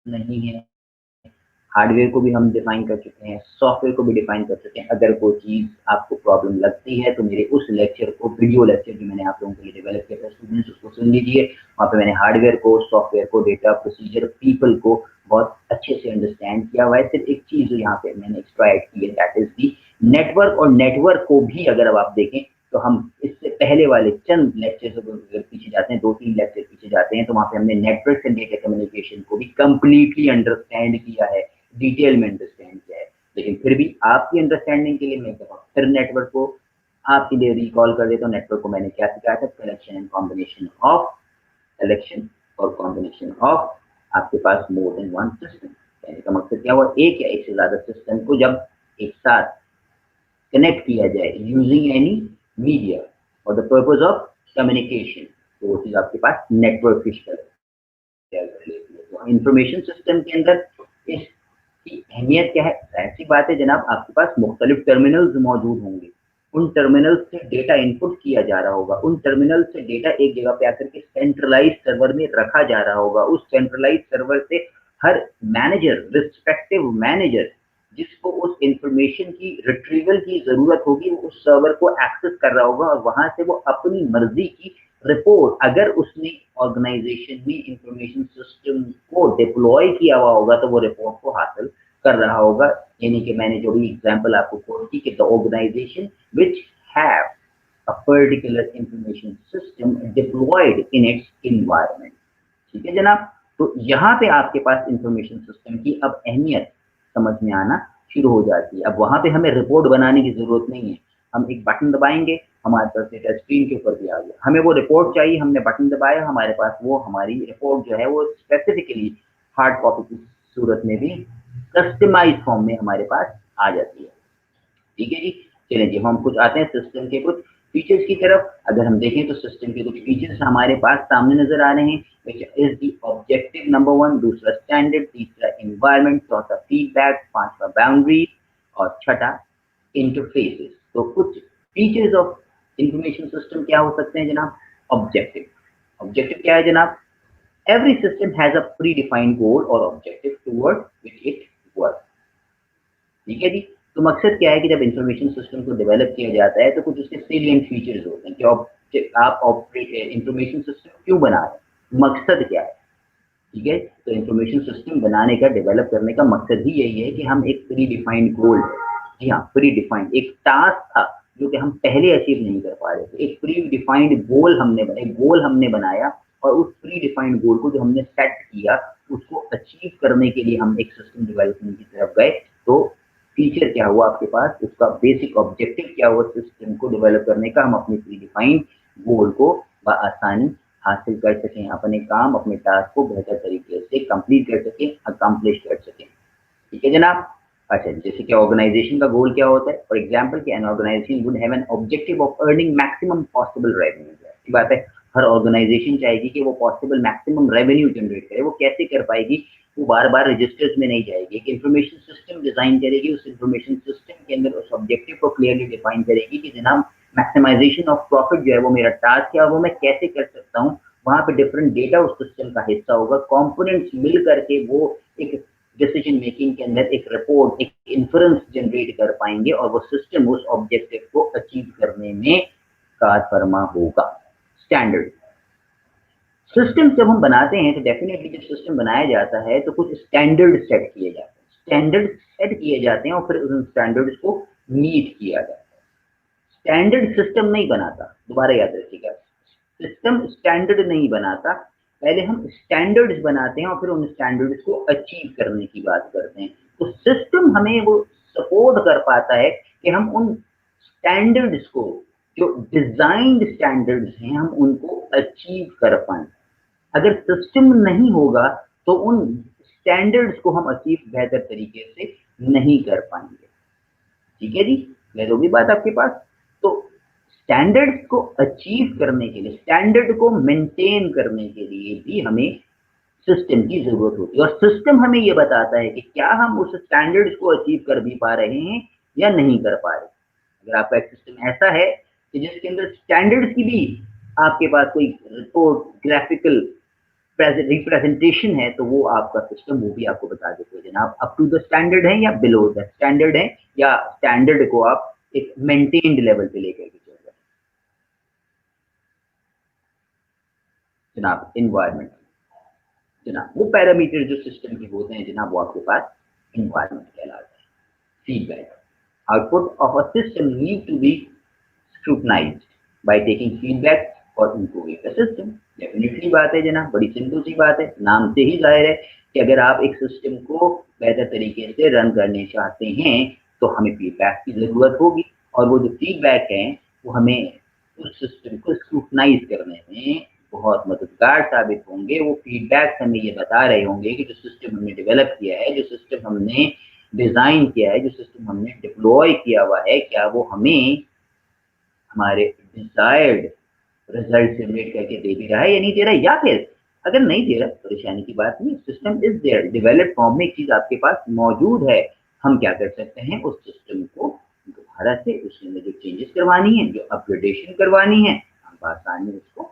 नहीं है। हार्डवेयर को भी हम डिफाइन कर चुके हैं, सॉफ्टवेयर को भी डिफाइन कर चुके हैं। अगर कोई चीज़ आपको प्रॉब्लम लगती है तो मेरे उस लेक्चर को, वीडियो लेक्चर जो मैंने आप लोगों के लिए डेवलप किया था स्टूडेंट्स, उसको सुन लीजिए। वहाँ पे मैंने हार्डवेयर को, सॉफ्टवेयर को, डेटा, प्रोसीजर, पीपल को बहुत अच्छे से अंडरस्टैंड किया हुआ है। सिर्फ एक चीज़ जो यहाँ पे मैंने एक्स्ट्रा ऐड की है, दैट इज दी नेटवर्क। और नेटवर्क को भी अगर अब आप देखें तो हम इससे पहले वाले चंद लेक्चर से पीछे जाते हैं, 2-3 लेक्चर पीछे जाते हैं, तो वहाँ पे हमने नेटवर्क एंड डेटा कम्युनिकेशन को भी कंप्लीटली अंडरस्टैंड किया है, डिटेल में अंडरस्टैंड किया है। लेकिन फिर भी आपकी अंडरस्टैंडिंग के लिए मैं फिर नेटवर्क को आपके लिए रिकॉल कर देता हूँ। नेटवर्क को मैंने क्या सिखाया था? Collection and combination of, collection और कॉम्बिनेशन ऑफ आपके पास मोर देन वन सिस्टम। कहने का मकसद क्या हुआ? एक या एक से ज्यादा सिस्टम को जब एक साथ कनेक्ट किया जाए using any media for the purpose of communication, तो वो चीज आपके पास नेटवर्क फिश कर इंफॉर्मेशन सिस्टम के अंदर इसकी अहमियत क्या है? ऐसी बात है जनाब, आपके पास मुख्तलिफ टर्मिनल्स मौजूद होंगे, उन टर्मिनल से डेटा इनपुट किया जा रहा होगा, उन टर्मिनल से डेटा एक जगह पे आकर के सेंट्रलाइज सर्वर में रखा जा रहा होगा। उस सेंट्रलाइज सर्वर से हर मैनेजर, रिस्पेक्टिव मैनेजर, जिसको उस इंफॉर्मेशन की रिट्रीवल की जरूरत होगी, वो उस सर्वर को एक्सेस कर रहा होगा और वहां से वो अपनी मर्जी की रिपोर्ट, अगर उसने ऑर्गेनाइजेशन में इंफॉर्मेशन सिस्टम को डिप्लॉय किया हुआ होगा तो वो रिपोर्ट को हासिल कर रहा होगा। यानी कि मैंने जो भी एग्जांपल आपको कोट की कि the organisation which have a particular information system deployed in its environment. ठीक है जनाब, तो यहाँ पे आपके पास इंफॉर्मेशन सिस्टम की अब अहमियत समझ में आना शुरू हो जाती है। अब वहां पे हमें रिपोर्ट बनाने की जरूरत नहीं है, हम एक बटन दबाएंगे, हमारे पास डेटा स्क्रीन के ऊपर भी आ गया। हमें वो रिपोर्ट चाहिए, हमने बटन दबाया, हमारे पास वो हमारी रिपोर्ट जो है वो स्पेसिफिकली हार्ड कॉपी की सूरत में भी कस्टमाइज फॉर्म में हमारे पास आ जाती है। ठीक है जी, चलिए जी हम कुछ आते हैं सिस्टम के कुछ फीचर्स की तरफ। अगर हम देखें तो सिस्टम के कुछ फीचर्स हमारे पास सामने नजर आ रहे हैं, which is the objective number 1, दूसरा स्टैंडर्ड, तीसरा एनवायरनमेंट, चौथा फीडबैक, पांचवा बाउंड्री और छठा इंटरफेसेस। तो कुछ फीचर्स ऑफ इंफॉर्मेशन सिस्टम क्या हो सकते हैं जनाब? ऑब्जेक्टिव। ऑब्जेक्टिव क्या है जनाब? Every system has a predefined goal और objective toward which it work. ठीक है जी, तो मकसद क्या है कि जब इंफॉर्मेशन सिस्टम को डेवलप किया जाता है तो कुछ उसके सेलिएंट फीचर्स होते हैं कि आप इंफॉर्मेशन सिस्टम क्यों बना रहे हैं, मकसद क्या है। ठीक है, तो इंफॉर्मेशन सिस्टम बनाने का, डेवलप करने का मकसद ही यही है कि हम एक प्री डिफाइंड गोल, जी हाँ प्री डिफाइंड एक टास्क था जो कि हम पहले अचीव नहीं कर पा रहे थे, एक प्री डिफाइंड गोल हमने बनाया और उस प्री डिफाइंड गोल को जो हमने सेट किया उसको अचीव करने के लिए हम एक सिस्टम डेवलपमेंट की तरफ गए। तो फीचर क्या हुआ आपके पास, उसका बेसिक ऑब्जेक्टिव क्या हुआ सिस्टम को डेवलप करने का, हम अपनी प्री डिफाइंड गोल को बआसानी हासिल कर सकें, अपने काम, अपने टास्क को बेहतर तरीके से कंप्लीट कर सकें, अकम्प्लिश कर सकें। ठीक है जनाब। अच्छा, जैसे कि ऑर्गेनाइजेशन का गोल क्या होता है? फॉर एग्जांपल कि an organisation would have an objective of earning maximum possible revenue. ऐसी बात है, हर ऑर्गेनाइजेशन चाहेगी कि वो पॉसिबल मैक्सिमम रेवेन्यू जनरेट करे। वो कैसे कर पाएगी? वो बार बार रजिस्टर्स में नहीं जाएगी, एक इंफॉर्मेशन सिस्टम डिजाइन करेगी, उस इंफॉर्मेशन सिस्टम के अंदर उस ऑब्जेक्टिव को क्लियरली डिफाइन करेगी कि जनाब मैक्सिमाइजेशन ऑफ प्रॉफिट जो है वो मेरा टास्क है और वो मैं कैसे कर सकता हूँ। वहां पे डिफरेंट डेटा उस सिस्टम का हिस्सा होगा, कंपोनेंट्स मिल करके वो एक डिसीजन मेकिंग के अंदर एक रिपोर्ट, एक इन्फ्रेंस जनरेट कर पाएंगे और वो सिस्टम उस ऑब्जेक्टिव को अचीव करने में कारफरमा होगा। स्टैंडर्ड सिस्टम जब हम बनाते हैं तो डेफिनेटली जब सिस्टम बनाया जाता है तो कुछ स्टैंडर्ड सेट किए जाते हैं, स्टैंडर्ड सेट किए जाते हैं और फिर उन स्टैंडर्ड्स को मीट किया जाता है। स्टैंडर्ड सिस्टम नहीं बनाता, दोबारा याद रखिएगा, सिस्टम स्टैंडर्ड नहीं बनाता, पहले हम स्टैंडर्ड्स बनाते हैं और फिर उन स्टैंडर्ड्स को अचीव करने की बात करते हैं। तो सिस्टम हमें वो सपोर्ट कर पाता है कि हम उन स्टैंडर्ड्स को, जो डिजाइंड स्टैंडर्ड्स हैं, हम उनको अचीव कर पाए। अगर सिस्टम नहीं होगा तो उन स्टैंडर्ड्स को हम अचीव बेहतर तरीके से नहीं कर पाएंगे। ठीक है जी, मैं होगी बात आपके पास। तो स्टैंडर्ड्स को अचीव करने के लिए, स्टैंडर्ड को मेंटेन करने के लिए भी हमें सिस्टम की जरूरत होती है और सिस्टम हमें ये बताता है कि क्या हम उस स्टैंडर्ड्स को अचीव कर भी पा रहे हैं या नहीं कर पा रहे। अगर आपका एक सिस्टम ऐसा है कि जिसके अंदर स्टैंडर्ड्स की भी आपके पास कोई रिपोर्ट, ग्राफिकल रिप्रेजेंटेशन है, तो वो आपका सिस्टम वो भी आपको बता देते हैं जनाब अप टू द स्टैंडर्ड है या बिलो द स्टैंडर्ड है, या स्टैंडर्ड को आप एक मेंटेन्ड लेवल पे लेकर के चल रहे हैं। जनाब इन्वायरमेंट, जनाब वो पैरामीटर जो सिस्टम के होते हैं जनाब, वो आपके पास इन्वायरमेंट कहलाते हैं। Feedback, output of a system need to be scrutinised by taking feedback और इम्प्रूविंग द सिस्टम। डेफिनेटली बात है जनाब, बड़ी सिंपल सी बात है, नाम से ही जाहिर है कि अगर आप एक सिस्टम को बेहतर तरीके से रन करने चाहते हैं तो हमें फीडबैक की जरूरत होगी और वो जो फीडबैक है वो हमें उस सिस्टम को स्क्रूटनाइज करने में बहुत मददगार साबित होंगे। वो फीडबैक हमें ये बता रहे होंगे कि जो सिस्टम हमने डेवलप किया है, जो सिस्टम हमने डिजाइन किया है, जो सिस्टम हमने डिप्लॉय किया हुआ है, क्या वो हमें हमारे डिजायर्ड रिजल्ट जनरेट करके दे भी रहा है या नहीं दे रहा है। या फिर अगर नहीं दे रहा, परेशानी की बात नहीं, system is there, developed form में एक चीज आपके पास मौजूद है। हम क्या कर सकते हैं, उस सिस्टम को दोबारा से उसमें जो चेंजेस करवानी है, जो अपग्रेडेशन करवानी है, हम आसानी उसको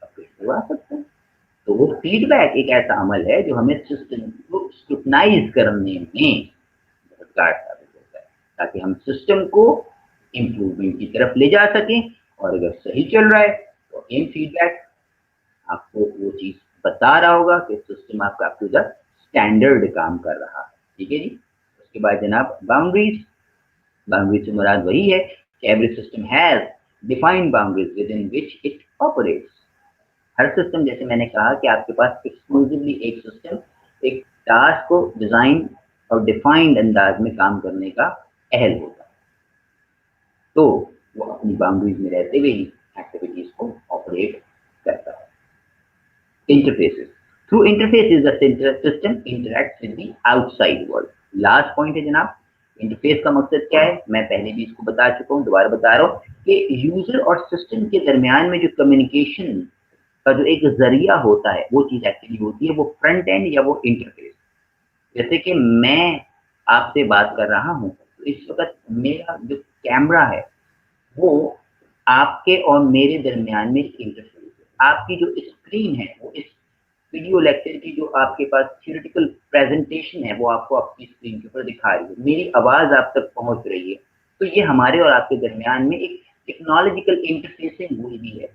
अपग्रेड करवा सकते हैं। तो वो फीडबैक एक ऐसा अमल है जो हमें सिस्टम को स्क्रूटनाइज करने में मददगार साबित होता है, ताकि हम सिस्टम को इम्प्रूवमेंट की तरफ ले जा सकें। और अगर सही चल रहा है तो इन फीडबैक आपको वो चीज बता रहा होगा कि सिस्टम आपका अप टू द स्टैंडर्ड काम कर रहा है। ठीक है जी। उसके बाद जनाब बाउंड्रीज, बाउंड्रीज से मुराद वही है कि every system has defined boundaries with in which it operates. Her system, जैसे मैंने कहा कि आपके पास एक्सक्लूसिवली एक सिस्टम एक टास्क को डिजाइन और डिफाइंड अंदाज में काम करने का अहल होता है, तो वो अपनी बाउंड्रीज में रहते हुए ही एक्टिविटीज को ऑपरेट करता है। Interfaces, through interfaces the system interacts with the outside world. Last point है जनाब, इंटरफेस का मकसद क्या है, मैं पहले भी इसको बता चुका हूँ, दोबारा बता रहा हूँ कि यूजर और सिस्टम के दरमियान में जो कम्युनिकेशन का जो एक जरिया होता है, वो चीज एक्चुअली होती है वो फ्रंट एंड या वो इंटरफेस। जैसे कि मैं आपसे बात कर रहा हूँ, तो इस वक्त मेरा जो कैमरा है वो आपके और मेरे दरमियान में इंटरफेस है। आपकी जो स्क्रीन है वो इस वीडियो लेक्चर की जो आपके पास थियोरेटिकल प्रेजेंटेशन है वो आपको आपकी स्क्रीन के ऊपर दिखा रही है, मेरी आवाज आप तक पहुंच रही है। तो ये हमारे और आपके दरमियान में एक टेक्नोलॉजिकल इंटरफेसिंग हुई भी है,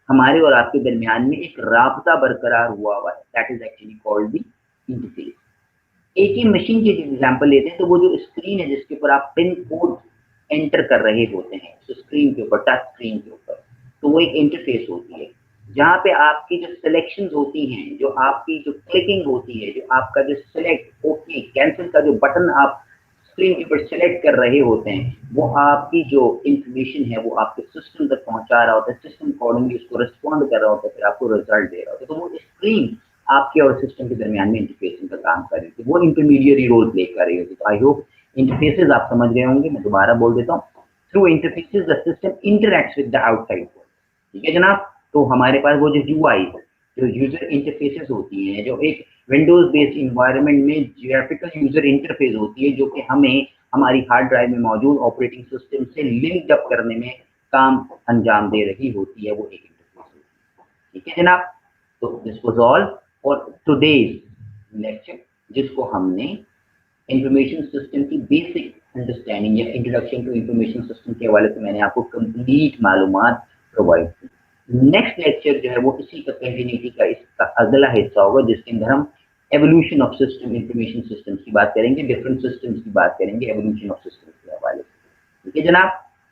हमारे और आपके दरमियान में एक राबता बरकरार हुआ है। That is actually called the interface. एक ही मशीन की एग्जांपल लेते हैं तो वो जो स्क्रीन है जिसके ऊपर आप पिन कोड एंटर कर रहे होते हैं, तो स्क्रीन के ऊपर, टच स्क्रीन के ऊपर, तो वो एक इंटरफेस होती है जहाँ पे आपकी जो सिलेक्शंस होती हैं, जो आपकी जो क्लिकिंग होती है, जो आपका जो सिलेक्ट, ओके, कैंसिल का जो बटन आप स्क्रीन के ऊपर सिलेक्ट कर रहे होते हैं, वो आपकी जो इंफॉर्मेशन है वो आपके सिस्टम तक पहुंचा रहा होता है, सिस्टम अकॉर्डिंगली उसको रिस्पॉन्ड कर रहा होता है, फिर आपको रिजल्ट दे रहा होता है। तो वो स्क्रीन आपके और सिस्टम के दरमियान में इंटरफेसिंग का काम कर रही थी, वो इंटरमीडिएट रोल प्ले कर रही होती। तो आई होप इंटरफेसेस आप समझ गए होंगे, मैं दोबारा बोल देता हूँ। Through interfaces the system interacts with the outside world. ठीक है जनाब। तो हमारे पास वो जो यूआई, जो यूजर इंटरफेसेस होती हैं, जो एक विंडोज बेस्ड इन्वायरमेंट में ग्राफिकल यूजर इंटरफेस होती है, जो कि हमें हमारी हार्ड ड्राइव में मौजूद ऑपरेटिंग सिस्टम से लिंक अप करने में काम अंजाम दे रही होती है, वो एक इंटरफेस होती है। ठीक है जनाब। तो this was all for today's lecture. जिसको हमने इंफॉर्मेशन सिस्टम की बेसिक अंडरस्टैंडिंग या इंट्रोडक्शन टू इंफॉर्मेशन सिस्टम के हवाले से मैंने आपको कंप्लीट मालूमात प्रोवाइड की। नेक्स्ट लेक्चर जो है वो इसी का कंटिन्यूटी का इसका अगला हिस्सा होगा, जिसके अंदर हम evolution of system information systems की बात करेंगे, डिफरेंट सिस्टम्स की बात करेंगे एवोल्यूशन ऑफ सिस्टम्स के हवाले से। ठीक है जनाब,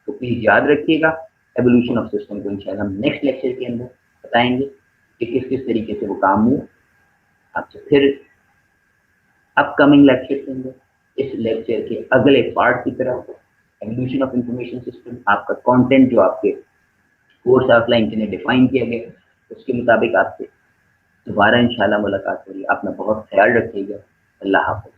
तो प्लीज याद रखिएगा एवोल्यूशन ऑफ सिस्टम को इंशाल्लाह हम नेक्स्ट लेक्चर के अंदर बताएंगे कि किस किस तरीके से वो काम हुआ। आपसे फिर अपकमिंग लेक्चर के अंदर इस लेक्चर के अगले पार्ट की तरफ एवोल्यूशन ऑफ इंफॉर्मेशन सिस्टम, आपका कंटेंट जो आपके कोर्स आउटलाइन के लिए डिफाइन किया गया उसके मुताबिक आपसे दोबारा इंशाल्लाह मुलाकात होगी। अपना बहुत ख्याल रखिएगा। अल्लाह हाफ़िज़।